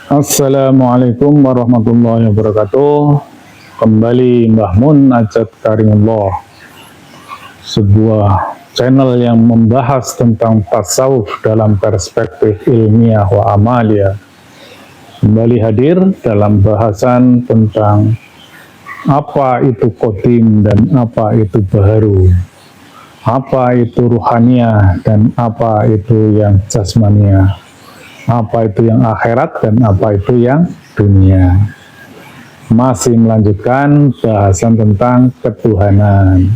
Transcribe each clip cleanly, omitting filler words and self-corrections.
Assalamualaikum warahmatullahi wabarakatuh. Kembali Mbah Mun Ajat Karimullah, sebuah channel yang membahas tentang tasawuf dalam perspektif ilmiah wa amalia. Kembali hadir dalam bahasan tentang apa itu qadim dan apa itu baharu, apa itu ruhaniyah dan apa itu yang jasmaniyah, apa itu yang akhirat dan apa itu yang dunia. Masih melanjutkan bahasan tentang ketuhanan,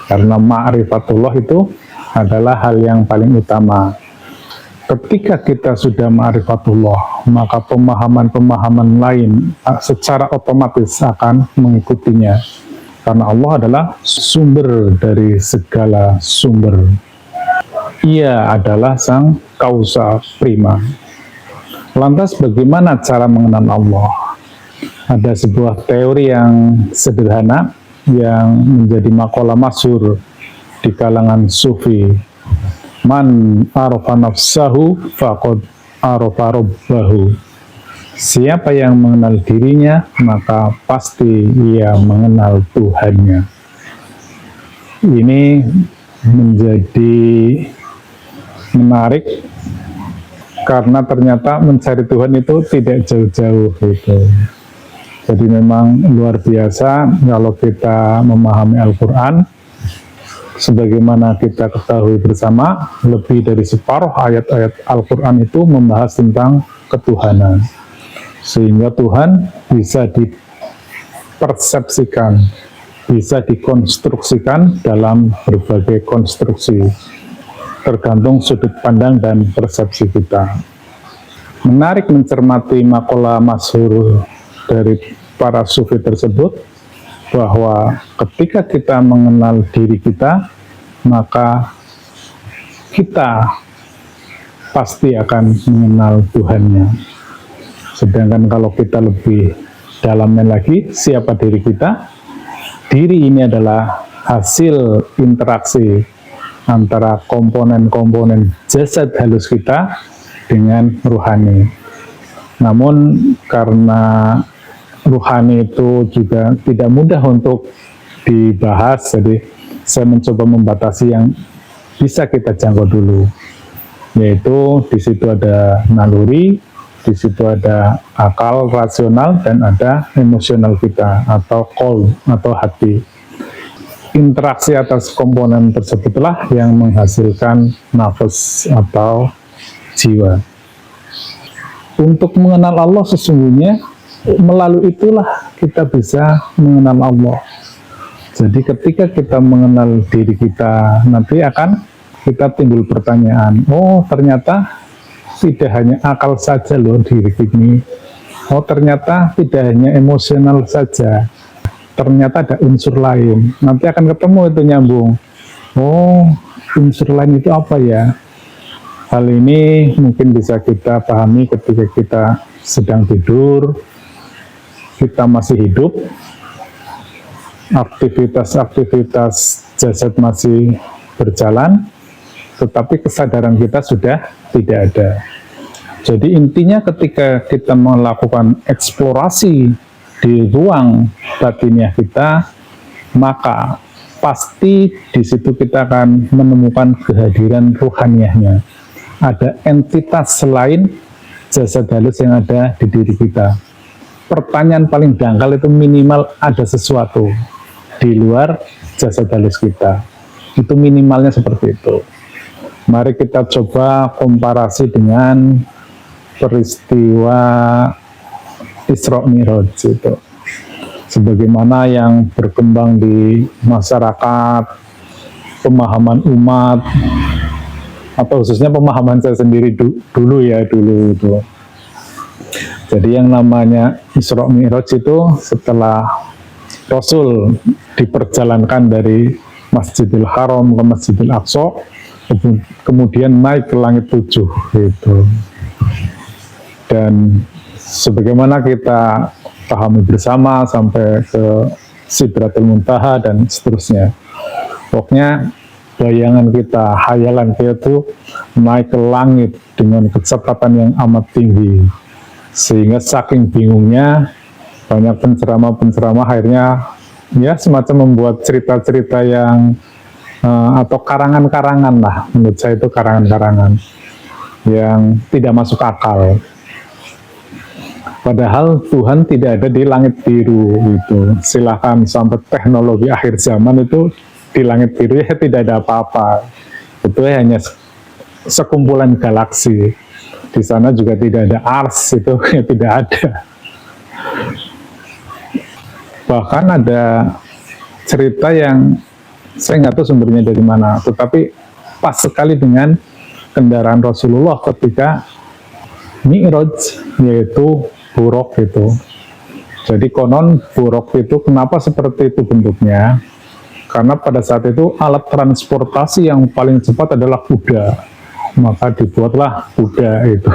karena ma'rifatullah itu adalah hal yang paling utama. Ketika kita sudah ma'rifatullah, maka pemahaman-pemahaman lain secara otomatis akan mengikutinya, karena Allah adalah sumber dari segala sumber. Ia adalah sang kausa prima. Lantas bagaimana cara mengenal Allah? Ada sebuah teori yang sederhana yang menjadi maqalah masyhur di kalangan sufi. Man arafa nafsahu faqad arafa rabbahu. Siapa yang mengenal dirinya, maka pasti ia mengenal Tuhannya. Ini menjadi menarik karena ternyata mencari Tuhan itu tidak jauh-jauh gitu. Jadi memang luar biasa kalau kita memahami Al-Quran. Sebagaimana kita ketahui bersama, lebih dari separuh ayat-ayat Al-Quran itu membahas tentang ketuhanan. Sehingga Tuhan bisa dipersepsikan, bisa dikonstruksikan dalam berbagai konstruksi, tergantung sudut pandang dan persepsi kita. Menarik mencermati maqalah masyhur dari para sufi tersebut, bahwa ketika kita mengenal diri kita, maka kita pasti akan mengenal Tuhannya. Sedangkan kalau kita lebih dalamnya lagi, siapa diri kita? Diri ini adalah hasil interaksi antara komponen-komponen jasad halus kita dengan ruhani. Namun karena ruhani itu juga tidak mudah untuk dibahas, jadi saya mencoba membatasi yang bisa kita jangkau dulu, yaitu di situ ada naluri, di situ ada akal rasional, dan ada emosional kita atau qalb atau hati. Interaksi atas komponen tersebutlah yang menghasilkan nafas atau jiwa. Untuk mengenal Allah sesungguhnya, melalui itulah kita bisa mengenal Allah. Jadi ketika kita mengenal diri kita, nanti akan kita timbul pertanyaan, oh ternyata tidak hanya akal saja loh diri ini, oh ternyata tidak hanya emosional saja, ternyata ada unsur lain. Nanti akan ketemu itu nyambung, oh unsur lain itu apa ya? Hal ini mungkin bisa kita pahami ketika kita sedang tidur, kita masih hidup, aktivitas-aktivitas jasad masih berjalan, tetapi kesadaran kita sudah tidak ada. Jadi intinya ketika kita melakukan eksplorasi di ruang batiniah kita, maka pasti di situ kita akan menemukan kehadiran ruhaniyahnya. Ada entitas selain jasad halus yang ada di diri kita. Pertanyaan paling dangkal itu minimal ada sesuatu di luar jasad halus kita. Itu minimalnya seperti itu. Mari kita coba komparasi dengan peristiwa Isra Mi'raj itu. Sebagaimana yang berkembang di masyarakat, pemahaman umat, atau khususnya pemahaman saya sendiri dulu itu. Jadi yang namanya Isra Mi'raj itu setelah Rasul diperjalankan dari Masjidil Haram ke Masjidil Aqsa, kemudian naik ke langit 7 gitu. Dan sebagaimana kita pahami bersama sampai ke Sidratul Muntaha dan seterusnya. Pokoknya bayangan kita, hayalan kita itu naik ke langit dengan kecepatan yang amat tinggi, sehingga saking bingungnya banyak penceramah-penceramah akhirnya ya semacam membuat cerita-cerita yang atau karangan-karangan lah, menurut saya itu karangan-karangan yang tidak masuk akal. Padahal Tuhan tidak ada di langit biru itu. Silahkan sampai teknologi akhir zaman itu di langit biru ya tidak ada apa-apa. Itu hanya sekumpulan galaksi. Di sana juga tidak ada Ars, itu ya tidak ada. Bahkan ada cerita yang saya nggak tahu sumbernya dari mana, tetapi pas sekali dengan kendaraan Rasulullah ketika Mi'raj, yaitu buruk itu. Jadi konon buruk itu kenapa seperti itu bentuknya? Karena pada saat itu alat transportasi yang paling cepat adalah kuda, maka dibuatlah kuda itu.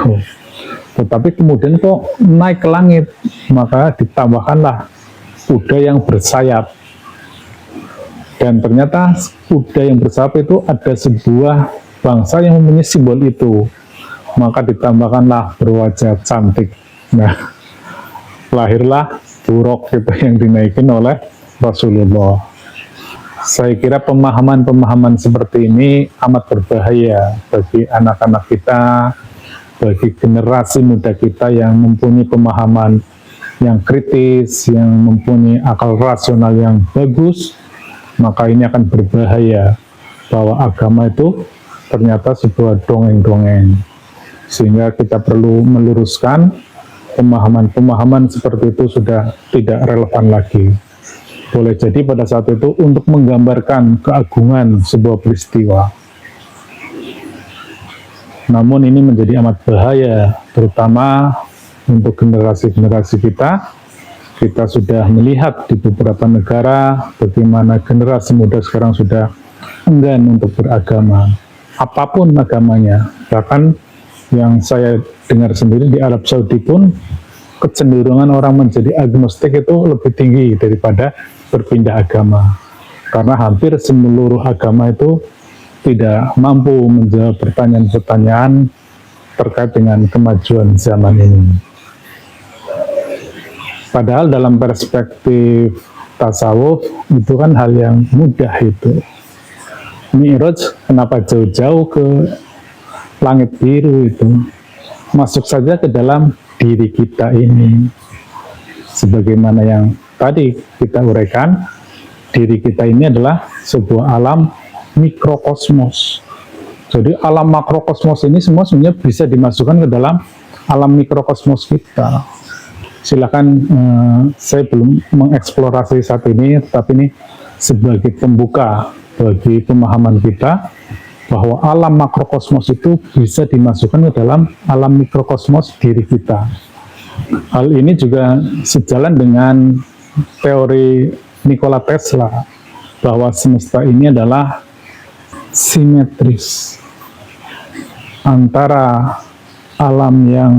Tetapi kemudian kok naik ke langit, maka ditambahkanlah kuda yang bersayap. Dan ternyata kuda yang bersayap itu ada sebuah bangsa yang mempunyai simbol itu, maka ditambahkanlah berwajah cantik. Nah, lahirlah buruk itu yang dinaikin oleh Rasulullah. Saya kira pemahaman-pemahaman seperti ini amat berbahaya bagi anak-anak kita, bagi generasi muda kita yang mempunyai pemahaman yang kritis, yang mempunyai akal rasional yang bagus. Maka ini akan berbahaya bahwa agama itu ternyata sebuah dongeng-dongeng, sehingga kita perlu meluruskan pemahaman-pemahaman seperti itu sudah tidak relevan lagi. Boleh jadi pada saat itu untuk menggambarkan keagungan sebuah peristiwa. Namun ini menjadi amat bahaya, terutama untuk generasi-generasi kita. Kita sudah melihat di beberapa negara bagaimana generasi muda sekarang sudah enggan untuk beragama, apapun agamanya. Bahkan yang saya dengar sendiri di Arab Saudi pun kecenderungan orang menjadi agnostik itu lebih tinggi daripada berpindah agama, karena hampir seluruh agama itu tidak mampu menjawab pertanyaan-pertanyaan terkait dengan kemajuan zaman ini. Padahal dalam perspektif tasawuf itu kan hal yang mudah itu. Mi'raj kenapa jauh-jauh ke langit biru itu? Masuk saja ke dalam diri kita ini. Sebagaimana yang tadi kita uraikan, diri kita ini adalah sebuah alam mikrokosmos. Jadi alam makrokosmos ini semua sebenarnya bisa dimasukkan ke dalam alam mikrokosmos kita. Silakan, saya belum mengeksplorasi saat ini, tetapi ini sebagai pembuka bagi pemahaman kita bahwa alam makrokosmos itu bisa dimasukkan ke dalam alam mikrokosmos diri kita. Hal ini juga sejalan dengan teori Nikola Tesla bahwa semesta ini adalah simetris antara alam yang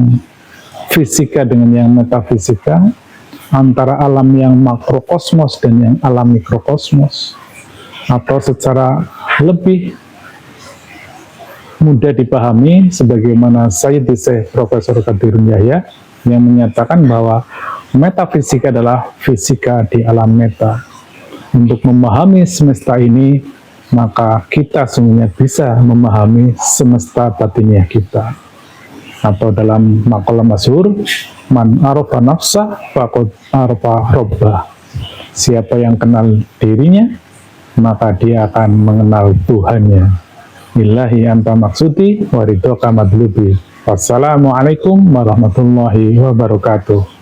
fisika dengan yang metafisika, antara alam yang makrokosmos dan yang alam mikrokosmos, atau secara lebih mudah dipahami sebagaimana Sayyid Syekh Profesor Qadirun Yahya yang menyatakan bahwa metafisika adalah fisika di alam meta. Untuk memahami semesta ini, maka kita semuanya bisa memahami semesta batinnya kita. Atau dalam makalah masyhur, man arafa nafsah faqad arafa rabbah. Siapa yang kenal dirinya, maka dia akan mengenal Tuhannya. Billahi anta maksudi wa ridhoka madlubi. Wassalamualaikum warahmatullahi wabarakatuh.